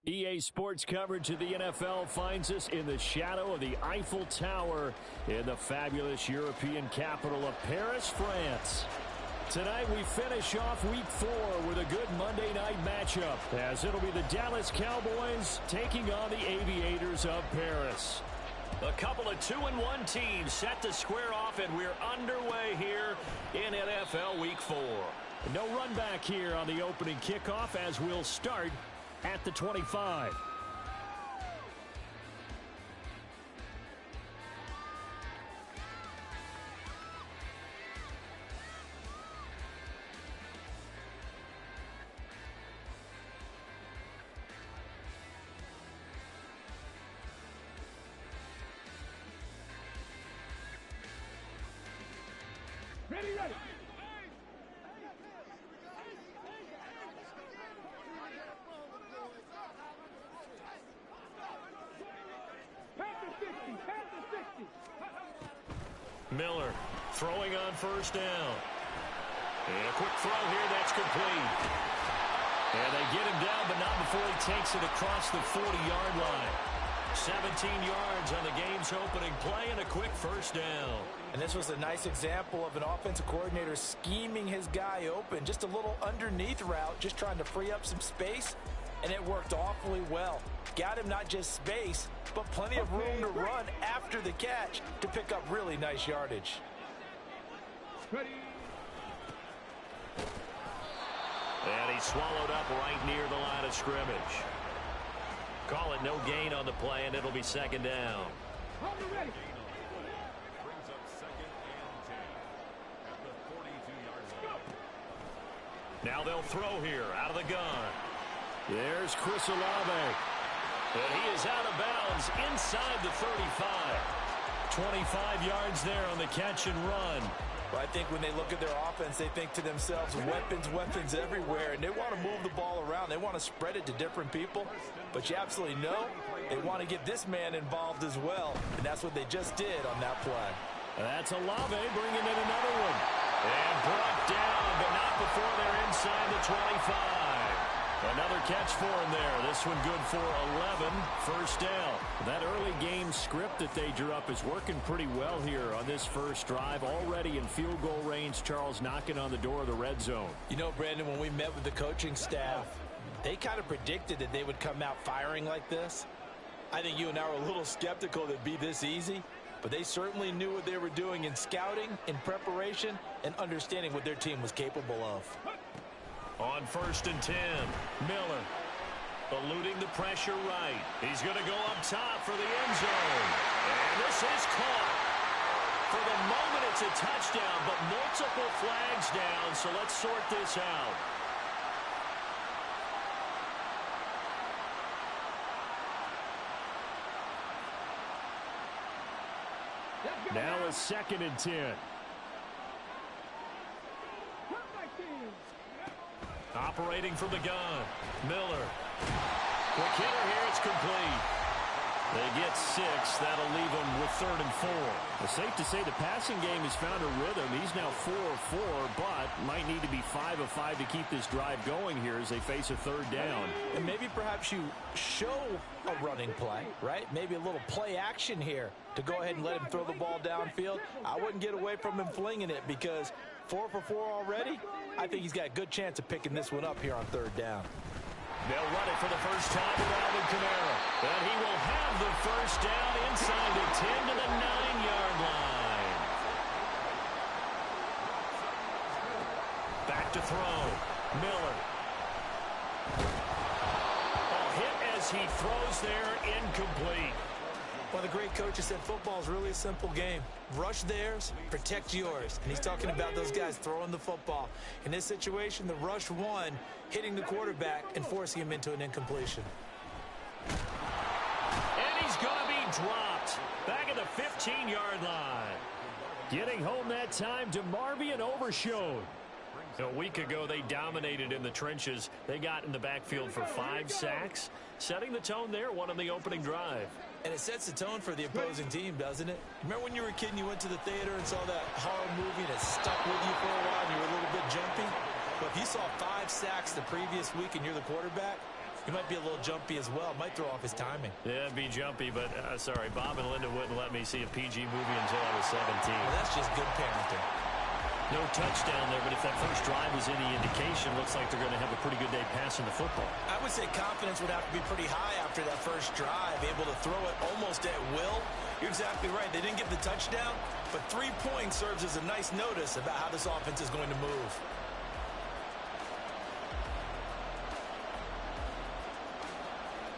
EA Sports coverage of the NFL finds us in the shadow of the Eiffel Tower in the fabulous European capital of Paris, France. Tonight we finish off Week 4 with a good Monday night matchup, as it'll be the Dallas Cowboys taking on the Aviators of Paris. A couple of 2-1 teams set to square off, and we're underway here in NFL Week 4. No run back here on the opening kickoff, as we'll start at the 25. Ready. Miller throwing on first down. And a quick throw here, that's complete. And they get him down, but not before he takes it across the 40-yard line. 17 yards on the game's opening play and a quick first down. And this was a nice example of an offensive coordinator scheming his guy open. Just a little underneath route, just trying to free up some space, and it worked awfully well. Got him not just space, but plenty of room to run after the catch to pick up really nice yardage. Ready. And he's swallowed up right near the line of scrimmage. Call it no gain on the play, and it'll be second down. Ready. Brings up second and 10 at the 42-yard line. Now they'll throw here out of the gun. There's Chris Olave. And he is out of bounds inside the 35. 25 yards there on the catch and run. Well, I think when they look at their offense, they think to themselves, weapons everywhere, and they want to move the ball around. They want to spread it to different people, but you absolutely know they want to get this man involved as well, and that's what they just did on that play. That's Olave bringing in another one. And brought down, but not before they're inside the 25. Another catch for him there. This one good for 11. First down. That early game script that they drew up is working pretty well here on this first drive. Already in field goal range, Charles knocking on the door of the red zone. You know, Brandon, when we met with the coaching staff, they kind of predicted that they would come out firing like this. I think you and I were a little skeptical that it'd be this easy, but they certainly knew what they were doing in scouting, in preparation, and understanding what their team was capable of. On first and 10, Miller eluding the pressure right. He's going to go up top for the end zone. And this is caught. For the moment, it's a touchdown, but multiple flags down, so let's sort this out. Now a second and 10. Operating from the gun, Miller. Quick hitter here, it's complete. They get 6. That'll leave them with 3rd and 4. It's safe to say the passing game has found a rhythm. He's now 4 of 4, but might need to be 5 of 5 to keep this drive going here as they face a 3rd down. And maybe perhaps you show a running play, right? Maybe a little play action here to go ahead and let him throw the ball downfield. I wouldn't get away from him flinging it, because 4 for 4 already, I think he's got a good chance of picking this one up here on 3rd down. They'll run it for the first time with Alvin Kamara. And he will have the first down inside the 10 to the 9-yard line. Back to throw. Miller. A hit as he throws there, incomplete. One of the great coaches said football is really a simple game. Rush theirs, protect yours. And he's talking about those guys throwing the football. In this situation, the rush won, hitting the quarterback and forcing him into an incompletion. And he's going to be dropped back at the 15-yard line. Getting home that time to Marvian Overshone. A week ago, they dominated in the trenches. They got in the backfield for 5 sacks, setting the tone there, one on the opening drive. And it sets the tone for the opposing team, doesn't it? Remember when you were a kid and you went to the theater and saw that horror movie and it stuck with you for a while and you were a little bit jumpy? But if you saw 5 sacks the previous week and you're the quarterback, He might be a little jumpy as well. Might throw off his timing. Yeah, it'd be jumpy, but sorry, Bob and Linda wouldn't let me see a PG movie until I was 17. Well, that's just good parenting. No touchdown there, but if that first drive was any indication, looks like they're going to have a pretty good day passing the football. I would say confidence would have to be pretty high after that first drive, able to throw it almost at will. You're exactly right. They didn't get the touchdown, but 3 points serves as a nice notice about how this offense is going to move.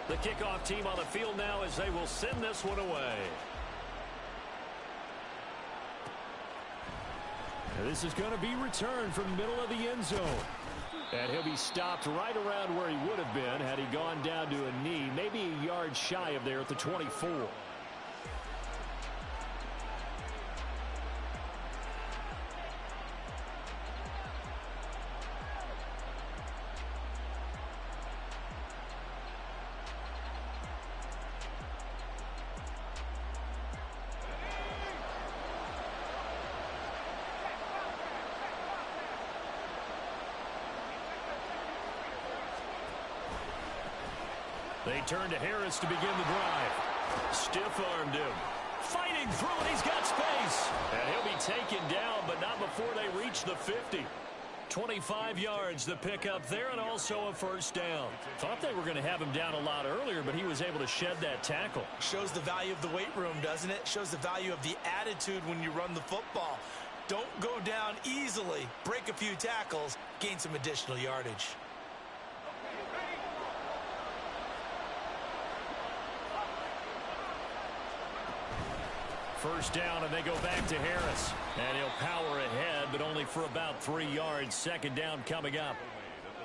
The kickoff team on the field now as they will send this one away. This is going to be returned from the middle of the end zone. And he'll be stopped right around where he would have been had he gone down to a knee, maybe a yard shy of there at the 24. They turn to Harris to begin the drive. Stiff-armed him. Fighting through, and he's got space. And he'll be taken down, but not before they reach the 50. 25 yards the pickup there, and also a first down. Thought they were going to have him down a lot earlier, but he was able to shed that tackle. Shows the value of the weight room, doesn't it? Shows the value of the attitude when you run the football. Don't go down easily. Break a few tackles. Gain some additional yardage. First down, and they go back to Harris. And he'll power ahead, but only for about 3 yards. Second down coming up.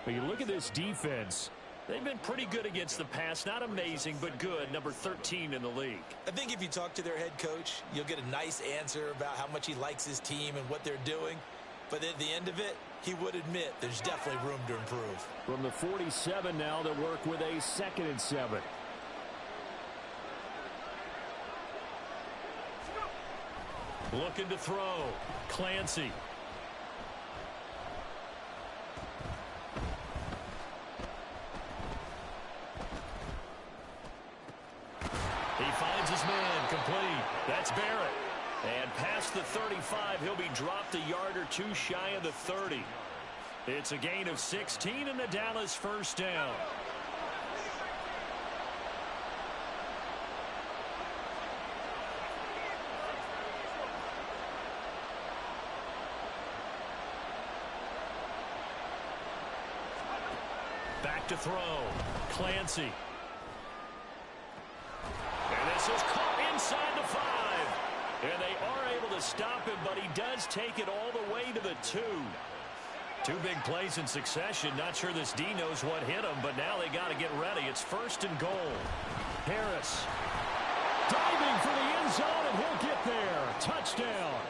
But you look at this defense. They've been pretty good against the pass. Not amazing, but good. Number 13 in the league. I think if you talk to their head coach, you'll get a nice answer about how much he likes his team and what they're doing. But at the end of it, he would admit there's definitely room to improve. From the 47 now, they'll work with a 2nd and 7. Looking to throw. Clancy. He finds his man. Complete. That's Barrett. And past the 35, he'll be dropped a yard or two shy of the 30. It's a gain of 16 and the Dallas first down. Back to throw. Clancy. And this is caught inside the 5. And they are able to stop him, but he does take it all the way to the 2. 2 big plays in succession. Not sure this D knows what hit him, but now they got to get ready. It's 1st and goal. Harris. Diving for the end zone, and he'll get there. Touchdown.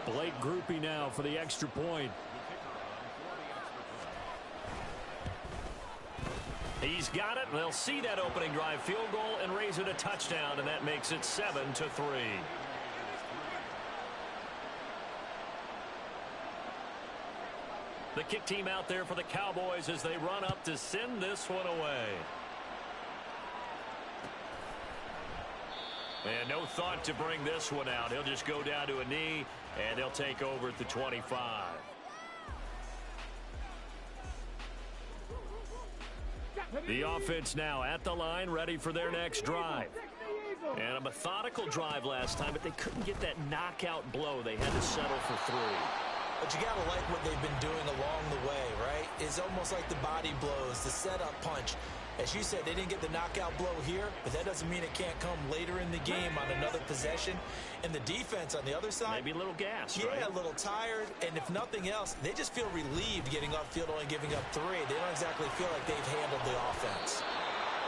Blake Groupie now for the extra point. He's got it. They'll see that opening drive field goal and raise it a touchdown, and that makes it 7-3. The kick team out there for the Cowboys as they run up to send this one away. And no thought to bring this one out. He'll just go down to a knee, and they'll take over at the 25. The offense now at the line, ready for their next drive. And a methodical drive last time, but they couldn't get that knockout blow. They had to settle for 3. But you got to like what they've been doing along the way, right? It's almost like the body blows, the setup punch. As you said, they didn't get the knockout blow here, but that doesn't mean it can't come later in the game on another possession. And the defense on the other side, maybe a little gas, yeah, right? A little tired. And if nothing else, they just feel relieved getting upfield, only giving up 3. They don't exactly feel like they've handled the offense.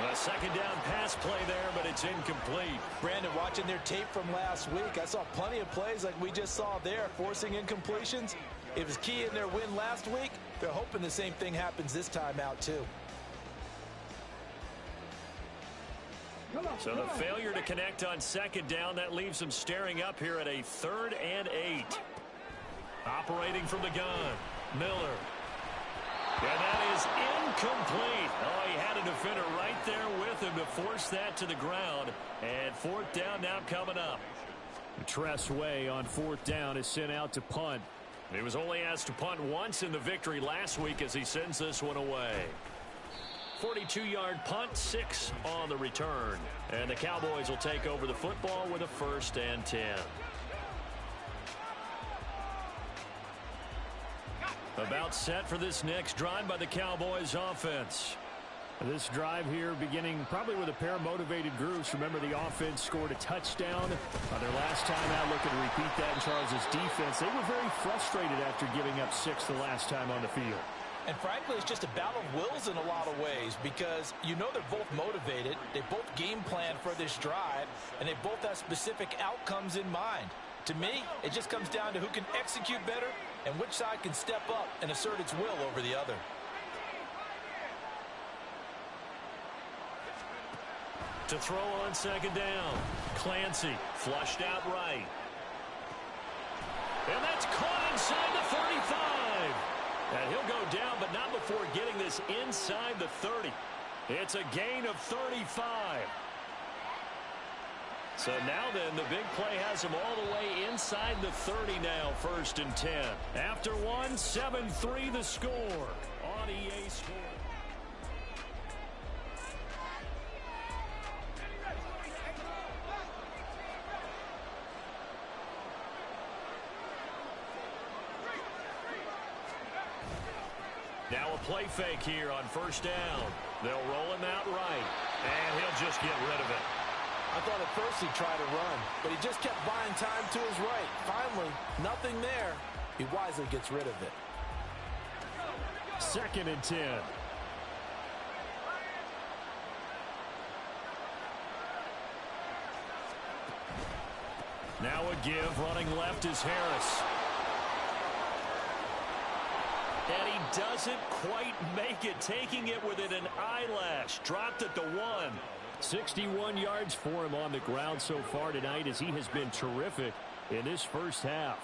A second down pass play there, but it's incomplete. Brandon, watching their tape from last week, I saw plenty of plays like we just saw there, forcing incompletions. It was key in their win last week. They're hoping the same thing happens this time out, too. So the failure to connect on second down, that leaves them staring up here at a 3rd and 8. Operating from the gun, Miller. And that is incomplete. Oh, he had a defender right there with him to force that to the ground. And fourth down now coming up. Tress Way on fourth down is sent out to punt. He was only asked to punt once in the victory last week as he sends this one away. 42-yard punt, 6 on the return. And the Cowboys will take over the football with a 1st and 10. About set for this next drive by the Cowboys offense. This drive here beginning probably with a pair of motivated groups. Remember, the offense scored a touchdown on their last time out. Looking to repeat that in Charles' defense. They were very frustrated after giving up 6 the last time on the field. And frankly, it's just a battle of wills in a lot of ways because you know they're both motivated. They both game plan for this drive, and they both have specific outcomes in mind. To me, it just comes down to who can execute better and which side can step up and assert its will over the other. To throw on second down, Clancy flushed out right. And that's caught inside the 35. And he'll go down, but not before getting this inside the 30. It's a gain of 35. So now then, the big play has him all the way inside the 30 now, 1st and 10. After one, 7-3 the score on EA Sports. Now a play fake here on 1st down. They'll roll him out right, and he'll just get rid of it. I thought at first he'd try to run, but he just kept buying time to his right. Finally, nothing there. He wisely gets rid of it. 2nd and 10. Now a give, running left is Harris. And he doesn't quite make it, taking it within an eyelash. Dropped at the 1. 61 yards for him on the ground so far tonight as he has been terrific in this first half.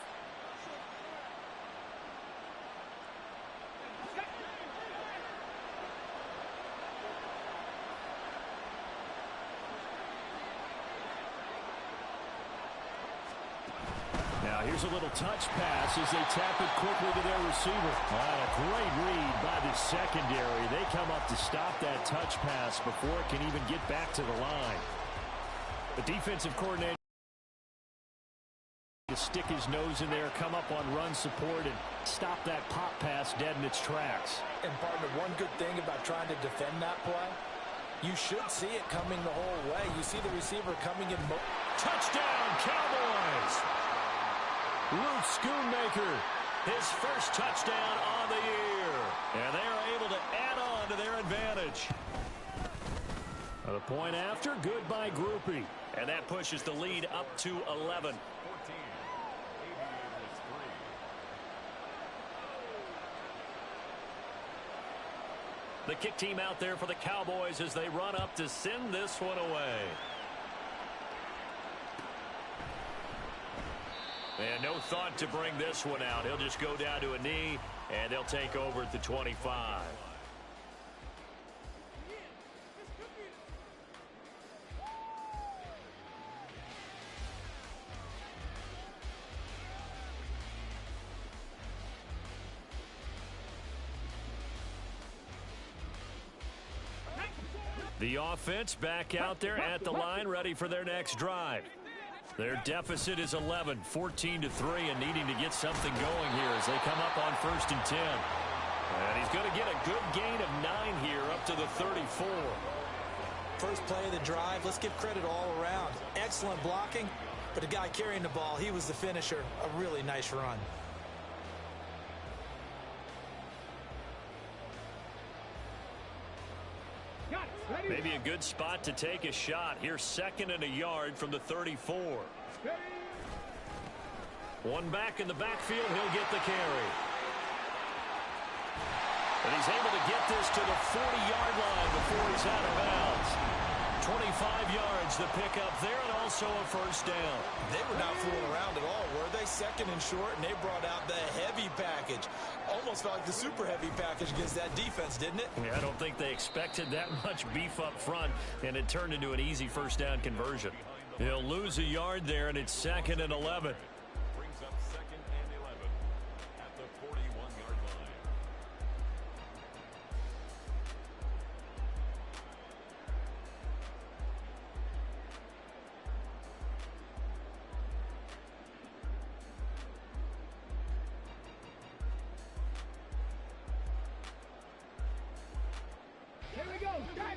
Now here's a little touch pass as they tap it quickly to their receiver. A great read by the secondary. They come up to stop that touch pass before it can even get back to the line. The defensive coordinator to stick his nose in there, come up on run support, and stop that pop pass dead in its tracks. And partner, one good thing about trying to defend that play, you should see it coming the whole way. You see the receiver coming in. Touchdown, Cowboys! Ruth Schoonmaker, his first touchdown on the year. And they are able to add on to their advantage. The point after, good by Groupie. And that pushes the lead up to 11. 14. Aviators 3. The kick team out there for the Cowboys as they run up to send this one away. And no thought to bring this one out. He'll just go down to a knee, and they'll take over at the 25. The offense back out there at the line, ready for their next drive. Their deficit is 11, 14-3, and needing to get something going here as they come up on 1st and 10. And he's going to get a good gain of 9 here up to the 34. First play of the drive, let's give credit all around. Excellent blocking, but the guy carrying the ball, he was the finisher. A really nice run. Maybe a good spot to take a shot. Here's 2nd and a yard from the 34. One back in the backfield, he'll get the carry. And he's able to get this to the 40-yard line before he's out of bounds. 25 yards to pick up there, and also a first down. They were not fooling around at all, were they? Second and short, and they brought out the heavy package. Almost felt like the super heavy package against that defense, didn't it? Yeah, I don't think they expected that much beef up front, and it turned into an easy first down conversion. He'll lose a yard there, and it's 2nd and 11. Brings up 2nd and 11 at the 41-yard line. Here we go. Start.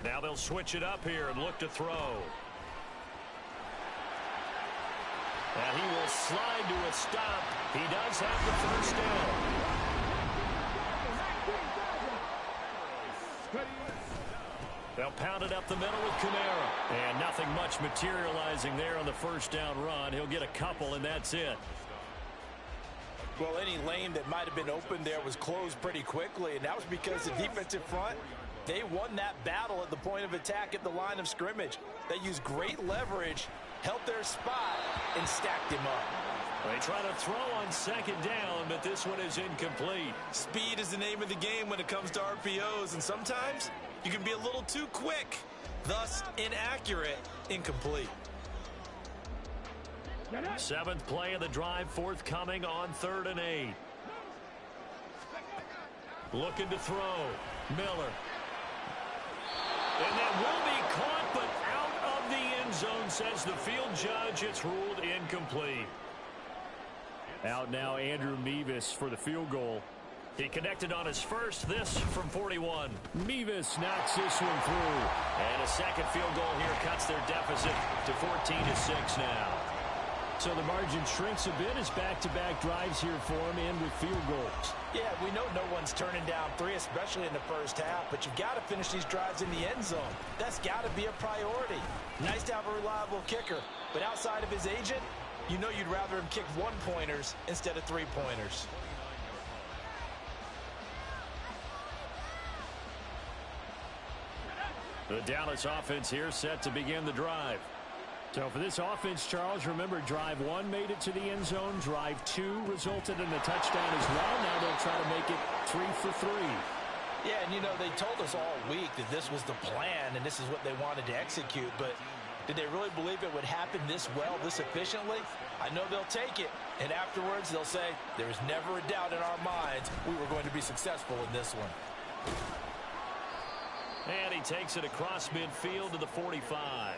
Now they'll switch it up here and look to throw. And he will slide to a stop. He does have the first down. They'll pound it up the middle with Kamara. And nothing much materializing there on the first down run. He'll get a couple, and that's it. Well, any lane that might have been open there was closed pretty quickly, and that was because the defensive front, they won that battle at the point of attack at the line of scrimmage. They used great leverage, held their spot, and stacked him up. They try to throw on second down, but this one is incomplete. Speed is the name of the game when it comes to RPOs, and sometimes you can be a little too quick, thus inaccurate, incomplete. 7th play of the drive forthcoming on 3rd and 8. Looking to throw. Miller. And that will be caught, but out of the end zone, says the field judge. It's ruled incomplete. Out now, Andrew Mevis for the field goal. He connected on his first, this from 41. Mevis knocks this one through. And a second field goal here cuts their deficit to 14-6 now. So the margin shrinks a bit as back-to-back drives here for him and with field goals. Yeah, we know no one's turning down 3, especially in the first half, but you've got to finish these drives in the end zone. That's got to be a priority. Nice to have a reliable kicker, but outside of his agent, you know you'd rather him kick 1-pointers instead of 3-pointers. The Dallas offense here set to begin the drive. So for this offense, Charles, remember drive 1 made it to the end zone. Drive 2 resulted in a touchdown as well. Now they'll try to make it 3 for 3. Yeah, and you know, they told us all week that this was the plan and this is what they wanted to execute, but did they really believe it would happen this well, this efficiently? I know they'll take it, and afterwards they'll say, there was never a doubt in our minds we were going to be successful in this one. And he takes it across midfield to the 45.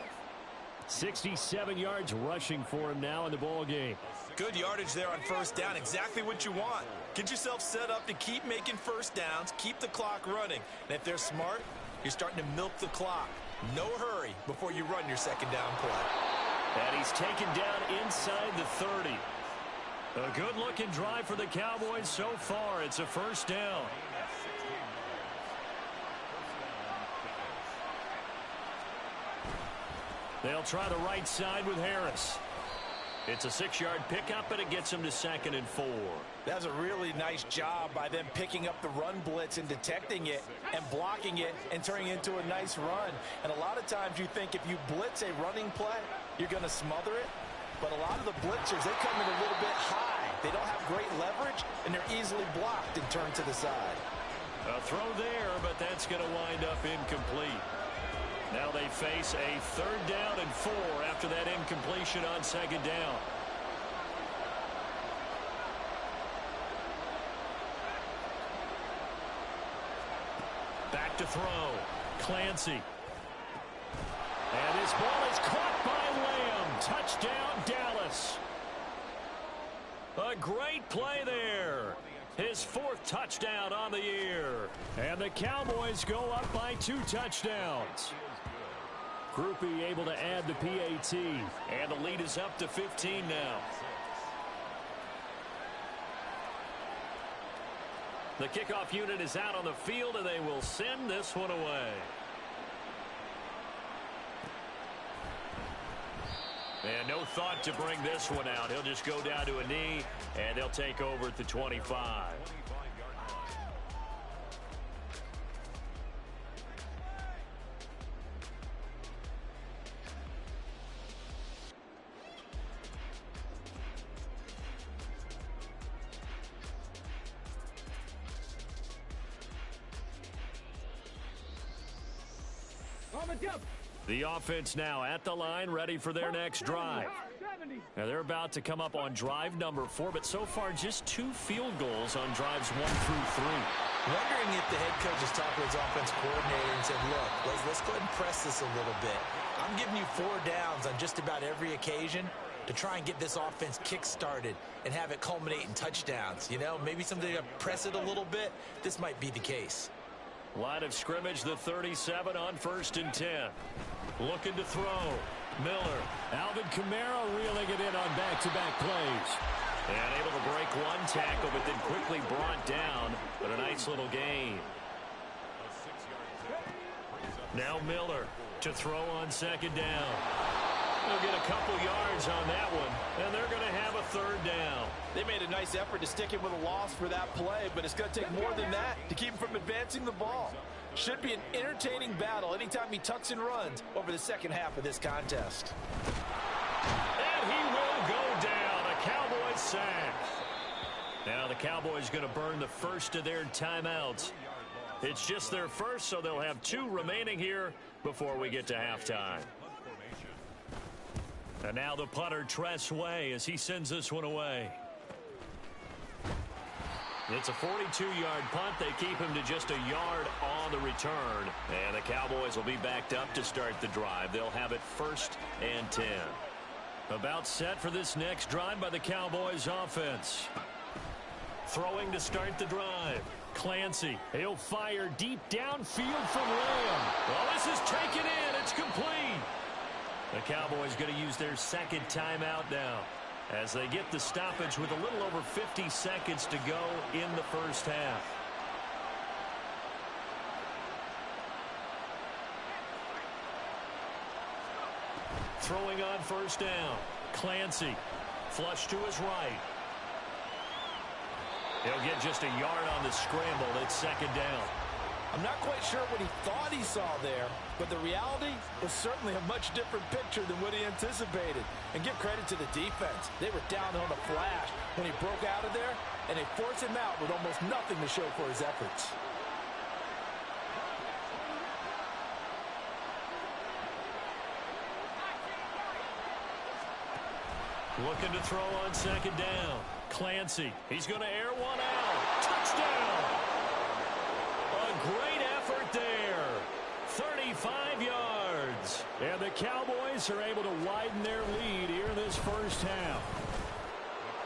67 yards rushing for him now in the ball game. Good yardage there on first down. Exactly what you want. Get yourself set up to keep making first downs, keep the clock running. And if they're smart, you're starting to milk the clock. No hurry before you run your second down play. And he's taken down inside the 30. A good-looking drive for the Cowboys so far. It's a first down. They'll try the right side with Harris. It's a 6-yard pickup, and it gets him to 2nd and 4. That's a really nice job by them picking up the run blitz and detecting it and blocking it and turning it into a nice run. And a lot of times you think if you blitz a running play, you're going to smother it. But a lot of the blitzers, they come in a little bit high. They don't have great leverage, and they're easily blocked and turned to the side. A throw there, but that's going to wind up incomplete. Now they face a 3rd down and 4 after that incompletion on 2nd down. Back to throw. Clancy. And his ball is caught by Lamb. Touchdown, Dallas. A great play there. His 4th touchdown on the year. And the Cowboys go up by 2 touchdowns. Groupie able to add the PAT. And the lead is up to 15 now. The kickoff unit is out on the field, and they will send this one away. And no thought to bring this one out. He'll just go down to a knee, and they'll take over at the 25. on the jump. The offense now at the line, ready for their next drive. 70. Now they're about to come up on drive number 4, but so far just 2 field goals on drives 1 through 3. Wondering if the head coach has talked to his offensive coordinator and said, look, let's go ahead and press this a little bit. I'm giving you 4 downs on just about every occasion to try and get this offense kick-started and have it culminate in touchdowns. You know, maybe something to press it a little bit. This might be the case. Line of scrimmage, the 37 on 1st and 10. Looking to throw. Miller. Alvin Kamara reeling it in on back-to-back plays. And able to break 1 tackle, but then quickly brought down. But a nice little gain. Now Miller to throw on 2nd down. They'll get a couple yards on that one, and they're going to have a 3rd down. They made a nice effort to stick him with a loss for that play, but it's going to take more than that to keep him from advancing the ball. Should be an entertaining battle anytime he tucks and runs over the second half of this contest. And he will go down. A Cowboys sack. Now the Cowboys going to burn the first of their timeouts. It's just their first, so they'll have 2 remaining here before we get to halftime. And now the punter, Tress Way, as he sends this one away. It's a 42-yard punt. They keep him to just a yard on the return. And the Cowboys will be backed up to start the drive. They'll have it 1st and 10. About set for this next drive by the Cowboys offense. Throwing to start the drive. Clancy. He'll fire deep downfield from Lamb. Well, this is taken in. It's complete. The Cowboys going to use their 2nd timeout now as they get the stoppage with a little over 50 seconds to go in the first half. Throwing on 1st down. Clancy. Flush to his right. He'll get just a yard on the scramble. It's 2nd down. I'm not quite sure what he thought he saw there, but the reality was certainly a much different picture than what he anticipated. And give credit to the defense. They were down on the flash when he broke out of there, and they forced him out with almost nothing to show for his efforts. Looking to throw on 2nd down. Clancy. He's going to air one out. Touchdown! A great effort there. 35 yards. And the Cowboys are able to widen their lead here in this first half.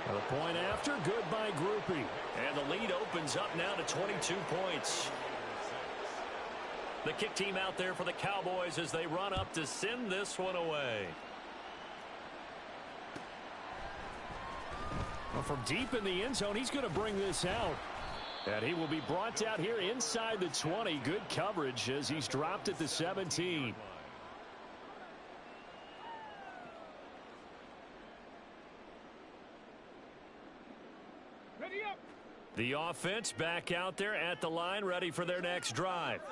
A point after, good by Groupie. And the lead opens up now to 22 points. The kick team out there for the Cowboys as they run up to send this one away. Well, from deep in the end zone, he's going to bring this out. And he will be brought out here inside the 20. Good coverage as he's dropped at the 17. Ready up. The offense back out there at the line, ready for their next drive.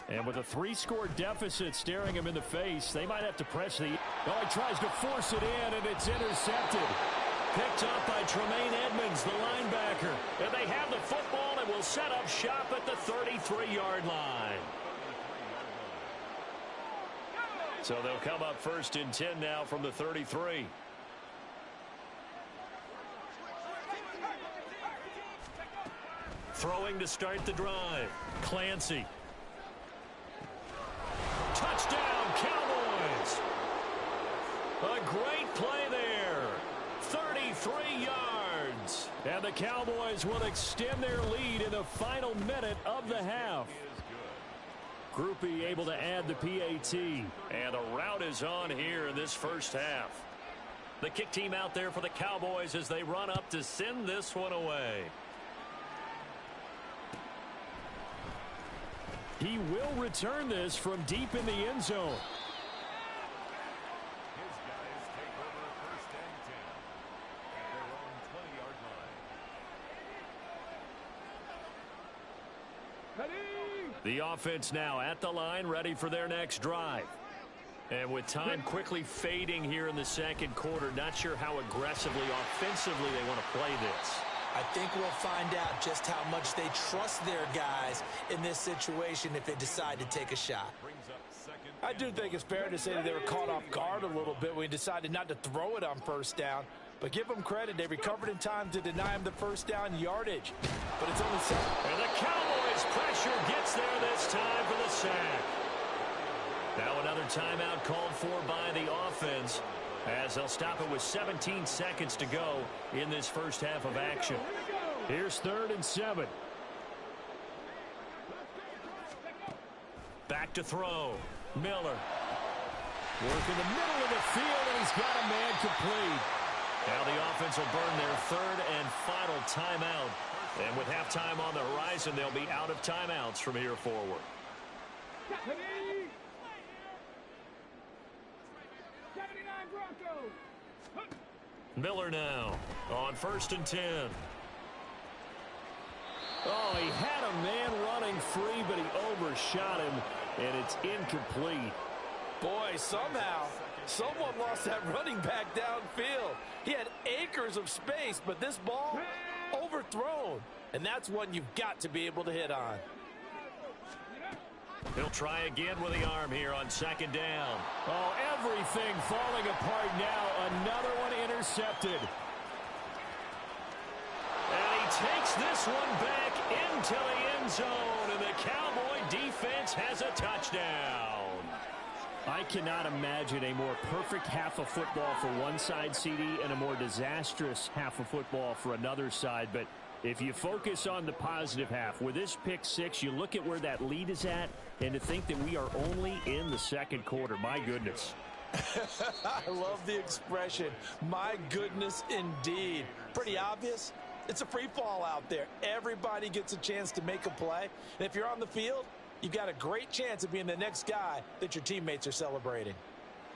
And with a 3-score deficit staring him in the face, they might have to press the... Oh, he tries to force it in, and it's intercepted. Picked up by Tremaine Edmonds, the linebacker. And they have the football and will set up shop at the 33-yard line. So they'll come up 1st and 10 now from the 33. Throwing to start the drive. Clancy. Touchdown, Cowboys! A great play there. 33 yards. And the Cowboys will extend their lead in the final minute of the half. Groupie able to add the PAT. And the route is on here in this first half. The kick team out there for the Cowboys as they run up to send this one away. He will return this from deep in the end zone. His guys take over 1st and 10 at their own 20-yard line. Ready. The offense now at the line, ready for their next drive. And with time quickly fading here in the second quarter, not sure how aggressively, offensively they want to play this. I think we'll find out just how much they trust their guys in this situation if they decide to take a shot. Brings up 2nd I do think it's fair to say that they were caught off guard a little bit when we decided not to throw it on first down. But give them credit, they recovered in time to deny him the first down yardage. But it's only second. And the Cowboys' pressure gets there this time for the sack. Now another timeout called for by the offense, as they'll stop it with 17 seconds to go in this first half of action. Here's 3rd and 7. Back to throw. Miller. Work in the middle of the field, and he's got a man complete. Now the offense will burn their 3rd and final timeout. And with halftime on the horizon, they'll be out of timeouts from here forward. Miller now on 1st and 10. Oh, he had a man running free, but he overshot him, and it's incomplete. Boy, somehow, someone lost that running back downfield. He had acres of space, but this ball overthrown, and that's one you've got to be able to hit on. He'll try again with the arm here on 2nd down. Oh, everything falling apart now. Another one intercepted. And he takes this one back into the end zone, and the Cowboy defense has a touchdown. I cannot imagine a more perfect half of football for one side, CD, and a more disastrous half of football for another side. But if you focus on the positive half, with this pick 6, you look at where that lead is at, and to think that we are only in the 2nd quarter. My goodness. I love the expression, my goodness indeed. Pretty obvious. It's a free fall out there. Everybody gets a chance to make a play. And if you're on the field, you've got a great chance of being the next guy that your teammates are celebrating.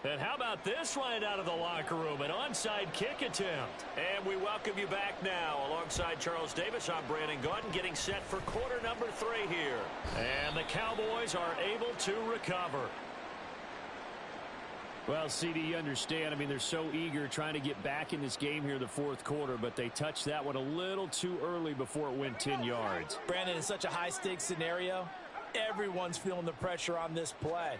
And how about this right out of the locker room? An onside kick attempt. And we welcome you back now. Alongside Charles Davis, I'm Brandon Gaudin, getting set for quarter number 3 here. And the Cowboys are able to recover. Well, CD, you understand. I mean, they're so eager trying to get back in this game here in the 4th quarter, but they touched that one a little too early before it went 10 yards. Brandon, in such a high-stakes scenario, everyone's feeling the pressure on this play.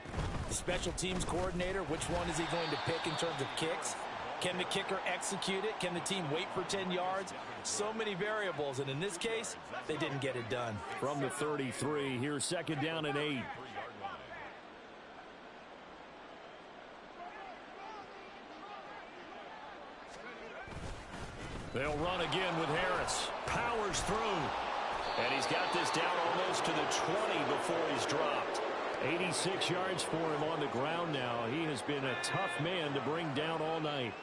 The special teams coordinator, which one is he going to pick in terms of kicks? Can the kicker execute it? Can the team wait for 10 yards? So many variables, and in this case, they didn't get it done. From the 33, here's 2nd down and 8. They'll run again with Harris. Powers through. And he's got this down almost to the 20 before he's dropped. 86 yards for him on the ground now. He has been a tough man to bring down all night.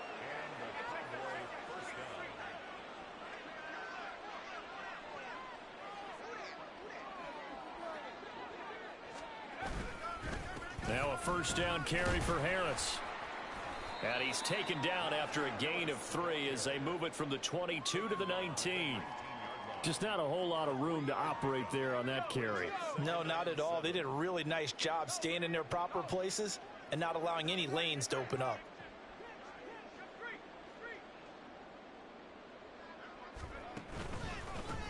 Now a 1st down carry for Harris. And he's taken down after a gain of 3 as they move it from the 22 to the 19. Just not a whole lot of room to operate there on that carry. No, not at all. They did a really nice job staying in their proper places and not allowing any lanes to open up.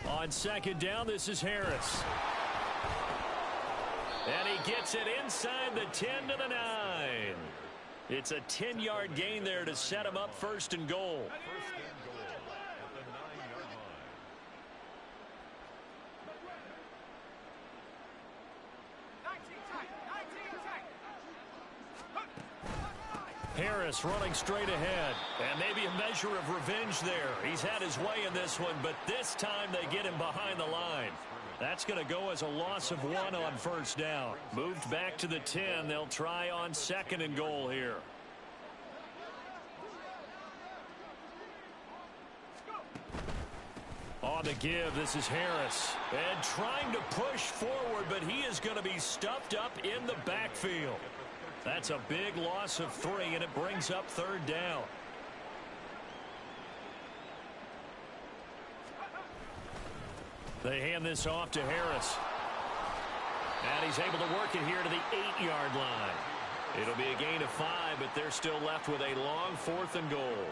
On 2nd down, this is Harris. And he gets it inside the 10 to the 9. It's a 10-yard gain there to set him up 1st and goal. Harris running straight ahead, and maybe a measure of revenge there. He's had his way in this one, but this time they get him behind the line. That's going to go as a loss of 1 on 1st down. Moved back to the 10. They'll try on 2nd and goal here. On the give, this is Harris. And trying to push forward, but he is going to be stuffed up in the backfield. That's a big loss of 3, and it brings up 3rd down. They hand this off to Harris. And he's able to work it here to the 8-yard line. It'll be a gain of 5, but they're still left with a long 4th and goal.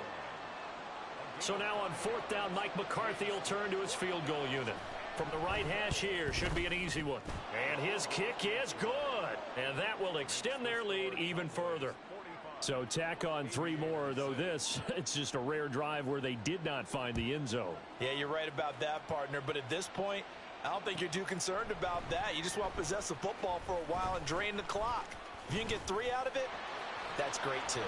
So now on 4th down, Mike McCarthy will turn to his field goal unit. From the right hash here, should be an easy one. And his kick is good. And that will extend their lead even further. So tack on 3 more, though it's just a rare drive where they did not find the end zone. Yeah, you're right about that, partner. But at this point, I don't think you're too concerned about that. You just want to possess the football for a while and drain the clock. If you can get 3 out of it, that's great too.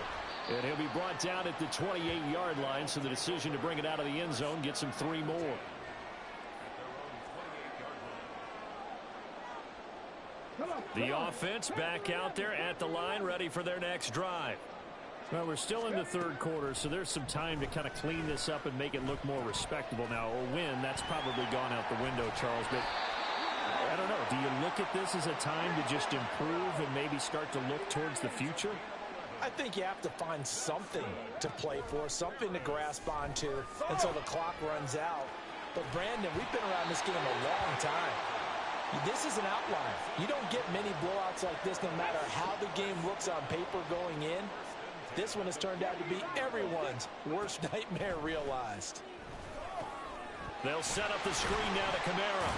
And he'll be brought down at the 28-yard line, so the decision to bring it out of the end zone gets him 3 more. The offense back out there at the line, ready for their next drive. Well, we're still in the 3rd quarter, so there's some time to kind of clean this up and make it look more respectable. Now, a win, that's probably gone out the window, Charles, but I don't know. Do you look at this as a time to just improve and maybe start to look towards the future? I think you have to find something to play for, something to grasp onto until the clock runs out. But, Brandon, we've been around this game a long time. This is an outlier. You don't get many blowouts like this no matter how the game looks on paper going in. This one has turned out to be everyone's worst nightmare realized. They'll set up the screen now to Kamara.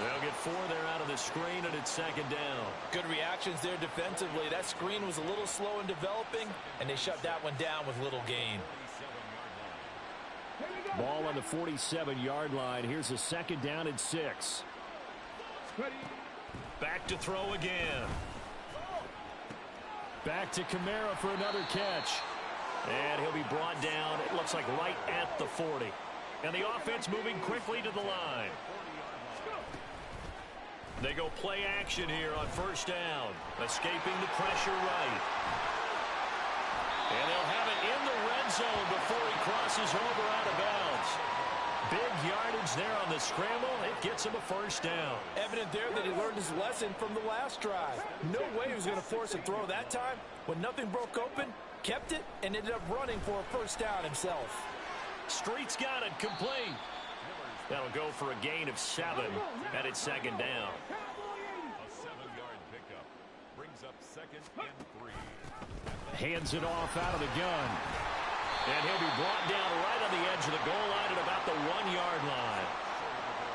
They'll get 4 there out of the screen, and it's 2nd down. Good reactions there defensively. That screen was a little slow in developing, and they shut that one down with little gain. Ball on the 47-yard line. Here's a 2nd down and 6. Back to throw again. Back to Kamara for another catch. And he'll be brought down, it looks like right at the 40. And the offense moving quickly to the line. They go play action here on 1st down. Escaping the pressure right. And they'll have it in the red zone before he crosses over out of bounds. Big yardage there on the scramble. It gets him a 1st down. Evident there that he learned his lesson from the last drive. No way he was going to force a throw that time. When nothing broke open, kept it, and ended up running for a 1st down himself. Street's got it complete. That'll go for a gain of 7, and it's 2nd down. A 7-yard pickup brings up 2nd and 3. Hands it off out of the gun. And he'll be brought down right on the edge of the goal line at about the 1-yard line.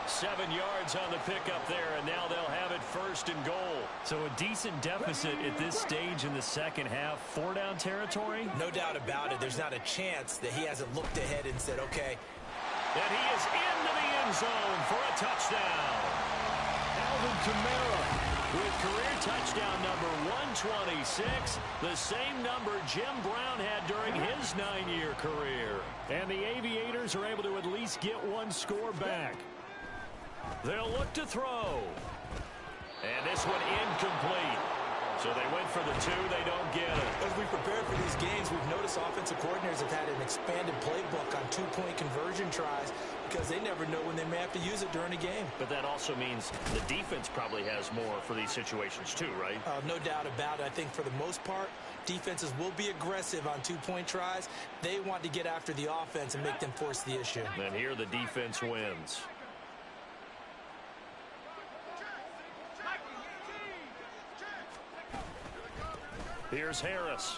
7 yards on the pickup there, and now they'll have it 1st and goal. So a decent deficit at this stage in the 2nd half. 4-down territory? No doubt about it. There's not a chance that he hasn't looked ahead and said, okay. And he is into the end zone for a touchdown. Alvin Kamara with career touchdown number 126, the same number Jim Brown had during his 9-year career. And the Aviators are able to at least get 1 score back. They'll look to throw. And this one incomplete. So they went for the 2, they don't get it. As we prepare for these games, we've noticed offensive coordinators have had an expanded playbook on 2-point conversion tries because they never know when they may have to use it during a game. But that also means the defense probably has more for these situations too, right? No doubt about it. I think for the most part, defenses will be aggressive on 2-point tries. They want to get after the offense and make them force the issue. And here the defense wins. Here's Harris.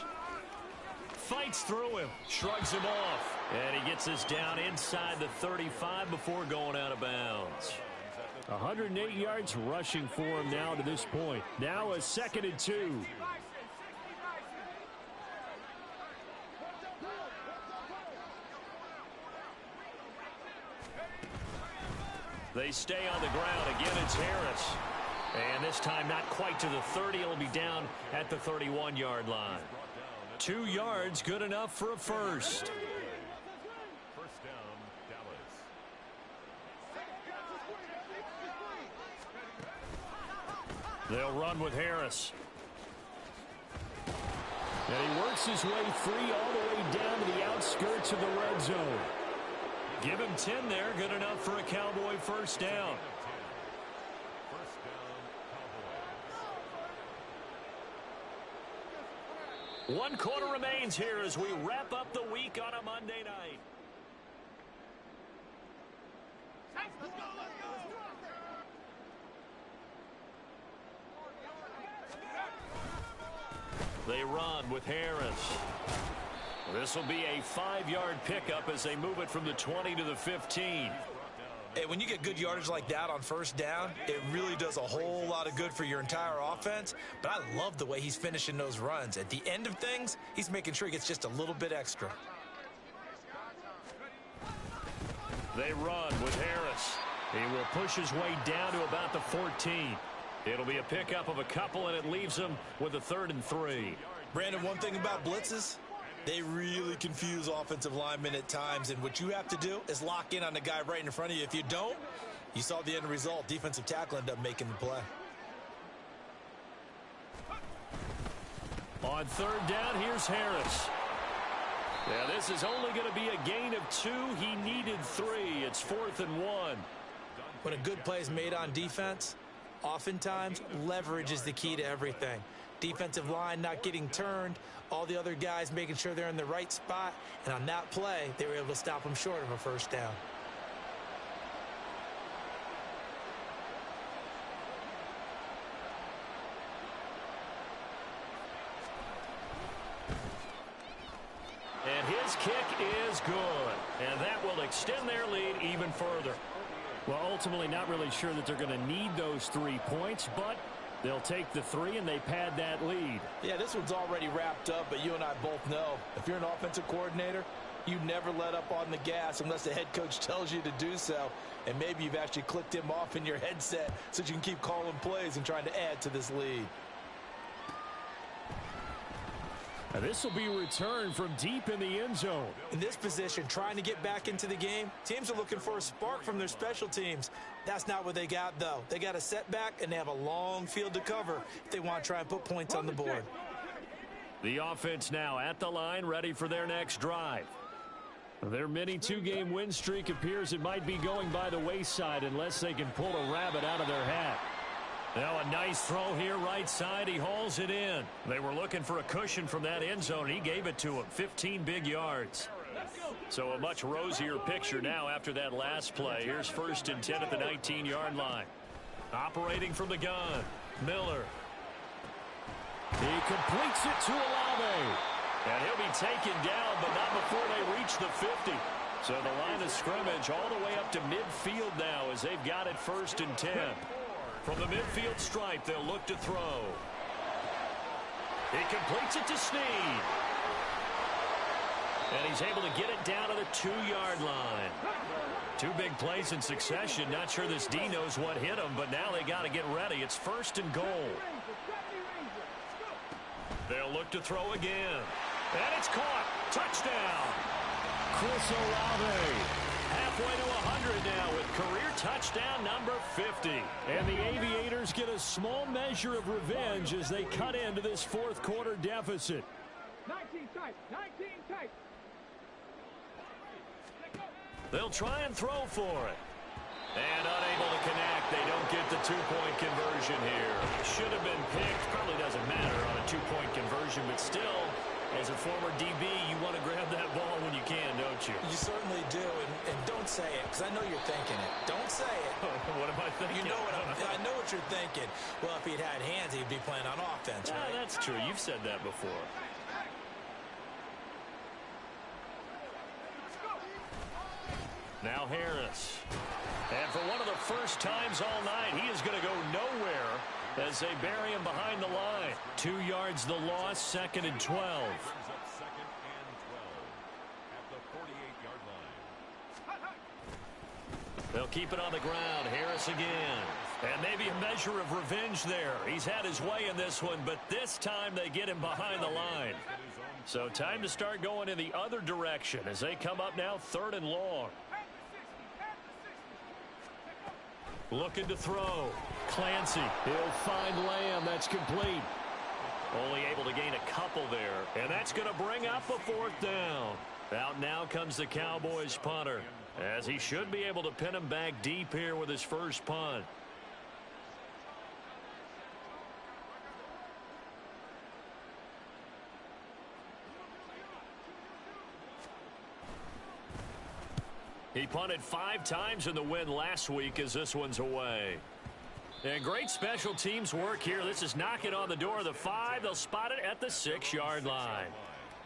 Fights through him, shrugs him off, and he gets this down inside the 35 before going out of bounds. 108 yards rushing for him now to this point. Now a 2nd and 2. They stay on the ground. Again, it's Harris. And this time not quite to the 30. It'll be down at the 31-yard line. 2 yards, good enough for a 1st. 1st down, Dallas. They'll run with Harris. And he works his way free all the way down to the outskirts of the red zone. Give him 10 there, good enough for a Cowboy 1st down. 1st down, Cowboys. 1 quarter remains here as we wrap up the week on a Monday night. They run with Harris. This will be a 5-yard pickup as they move it from the 20 to the 15. And when you get good yardage like that on first down, it really does a whole lot of good for your entire offense. But I love the way he's finishing those runs. At the end of things, he's making sure he gets just a little bit extra. They run with Harris. He will push his way down to about the 14. It'll be a pickup of a couple, and it leaves him with a 3rd and 3. Brandon, one thing about blitzes, they really confuse offensive linemen at times, and what you have to do is lock in on the guy right in front of you. If you don't, you saw the end result. Defensive tackle ended up making the play. On 3rd down, here's Harris. Yeah, this is only going to be a gain of 2. He needed 3. It's 4th and 1. When a good play is made on defense, oftentimes leverage is the key to everything. Defensive line not getting turned, all the other guys making sure they're in the right spot, and on that play, they were able to stop them short of a first down. And his kick is good, and that will extend their lead even further. Well, ultimately not really sure that they're going to need those 3 points, but they'll take the 3 and they pad that lead. Yeah, this one's already wrapped up, but you and I both know if you're an offensive coordinator, you never let up on the gas unless the head coach tells you to do so. And maybe you've actually clicked him off in your headset so you can keep calling plays and trying to add to this lead. Now this will be returned from deep in the end zone. In this position, trying to get back into the game, teams are looking for a spark from their special teams. That's not what they got, though. They got a setback, and they have a long field to cover if they want to try and put points on the board. The offense now at the line, ready for their next drive. Their mini 2-game win streak appears it might be going by the wayside unless they can pull a rabbit out of their hat. Now a nice throw here right side. He hauls it in. They were looking for a cushion from that end zone. He gave it to him. 15 big yards. So a much rosier picture now after that last play. Here's 1st and 10 at the 19-yard line. Operating from the gun. Miller. He completes it to Olave. And he'll be taken down, but not before they reach the 50. So the line of scrimmage all the way up to midfield now as they've got it 1st and 10. From the midfield stripe, they'll look to throw. He completes it to Snead. And he's able to get it down to the 2-yard line. 2 big plays in succession. Not sure this D knows what hit him, but now they got to get ready. It's 1st and goal. They'll look to throw again. And it's caught. Touchdown. Chris Olave. Halfway to 100 now with career touchdown number 50. And the Aviators get a small measure of revenge as they cut into this 4th quarter deficit. 19 tight. 19 tight. They'll try and throw for it. And unable to connect. They don't get the 2-point conversion here. Should have been picked. Probably doesn't matter on a 2-point conversion, but still, as a former DB, you want to grab that ball when you can, don't you? You certainly do, and don't say it, because I know you're thinking it. Don't say it. What am I thinking? You know I know what you're thinking. Well, if he'd had hands, he'd be playing on offense, right? That's true. You've said that before. Now Harris. And for one of the first times all night, he is going to go nowhere as they bury him behind the line. 2 yards the loss, 2nd and 12. They'll keep it on the ground. Harris again. And maybe a measure of revenge there. He's had his way in this one, but this time they get him behind the line. So time to start going in the other direction as they come up now 3rd and long. Looking to throw. Clancy. He'll find Lamb. That's complete. Only able to gain a couple there. And that's going to bring up a 4th down. Out now comes the Cowboys punter, as he should be able to pin him back deep here with his first punt. He punted 5 times in the win last week as this one's away. And great special teams work here. This is knocking on the door of the 5. They'll spot it at the 6-yard line.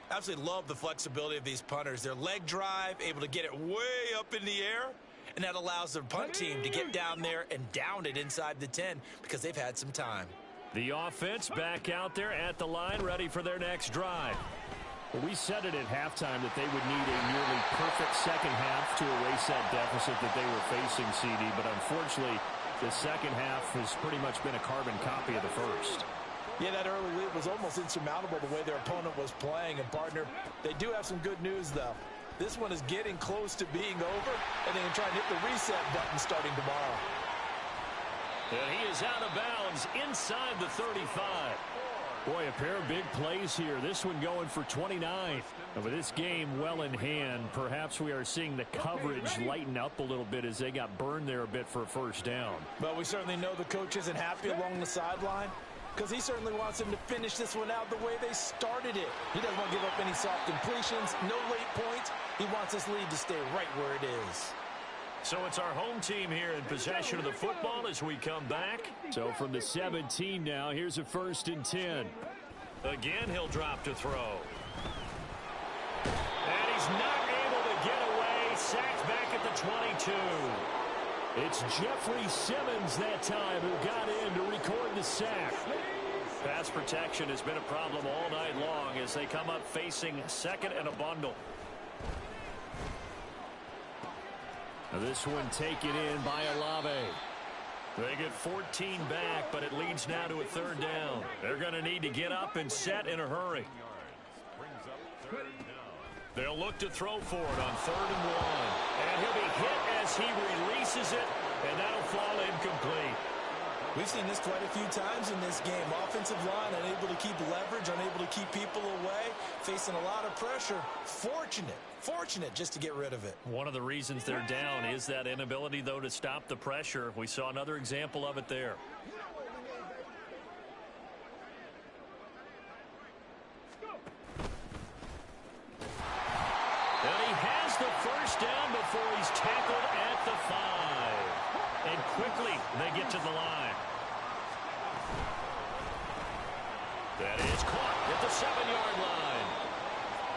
Absolutely love the flexibility of these punters. Their leg drive, able to get it way up in the air, and that allows the punt team to get down there and down it inside the 10 because they've had some time. The offense back out there at the line, ready for their next drive. Well, we said it at halftime that they would need a nearly perfect second half to erase that deficit that they were facing, CD, but unfortunately, the second half has pretty much been a carbon copy of the first. Yeah, that early lead was almost insurmountable the way their opponent was playing. And, partner, they do have some good news, though. This one is getting close to being over, and they can try and hit the reset button starting tomorrow. And he is out of bounds inside the 35. Boy, a pair of big plays here. This one going for 29. And with this game well in hand, perhaps we are seeing the coverage lighten up a little bit as they got burned there a bit for a first down. But we certainly know the coach isn't happy along the sideline because he certainly wants them to finish this one out the way they started it. He doesn't want to give up any soft completions, no late points. He wants this lead to stay right where it is. So it's our home team here in possession of the football as we come back. So from the 17 now, here's a 1st and 10. Again, he'll drop to throw. And he's not able to get away. Sacked back at the 22. It's Jeffrey Simmons that time who got in to record the sack. Pass protection has been a problem all night long as they come up facing second and a bundle. Now this one taken in by Olave. They get 14 back, but it leads now to a 3rd down. They're going to need to get up and set in a hurry. They'll look to throw for it on 3rd and 1. And he'll be hit as he releases it, and that'll fall incomplete. We've seen this quite a few times in this game. Offensive line unable to keep leverage, unable to keep people away, facing a lot of pressure. Fortunate just to get rid of it. One of the reasons they're down is that inability, though, to stop the pressure. We saw another example of it there. And he has the first down before he's tackled at the 5. And quickly they get to the line. That is caught at the 7-yard line.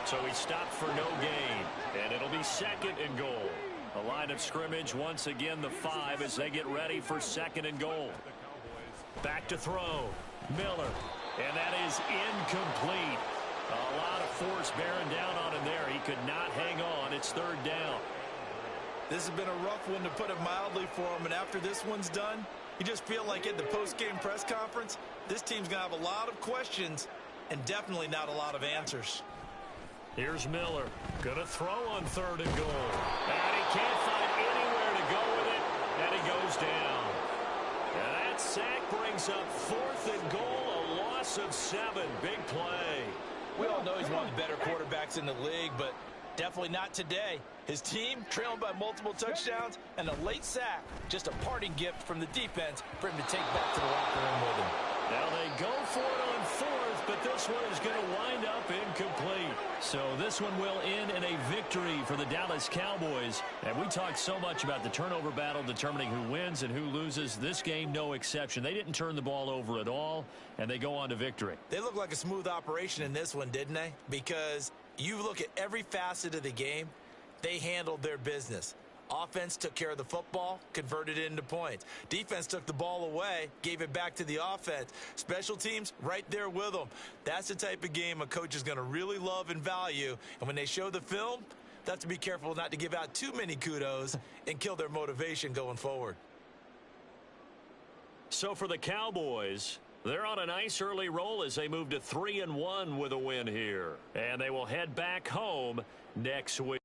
So he stopped for no gain. And it'll be 2nd and goal. A line of scrimmage once again the 5 as they get ready for 2nd and goal. Back to throw. Miller. And that is incomplete. A lot of force bearing down on him there. He could not hang on. It's 3rd down. This has been a rough one to put it mildly for him. And after this one's done, you just feel like at the post-game press conference, this team's going to have a lot of questions and definitely not a lot of answers. Here's Miller. Going to throw on 3rd and goal. And he can't find anywhere to go with it. And he goes down. And that sack brings up 4th and goal. A loss of 7. Big play. We all know he's one of the better quarterbacks in the league, but definitely not today. His team trailing by multiple touchdowns and a late sack. Just a parting gift from the defense for him to take back to the locker room with him. Now they go for it on 4th, but this one is going to wind up incomplete. So this one will end in a victory for the Dallas Cowboys. And we talked so much about the turnover battle determining who wins and who loses. This game, no exception. They didn't turn the ball over at all, and they go on to victory. They look like a smooth operation in this one, didn't they? Because you look at every facet of the game, they handled their business. Offense took care of the football, converted it into points. Defense took the ball away, gave it back to the offense. Special teams, right there with them. That's the type of game a coach is going to really love and value. And when they show the film, they have to be careful not to give out too many kudos and kill their motivation going forward. So for the Cowboys, they're on a nice early roll as they move to 3-1 with a win here. And they will head back home next week.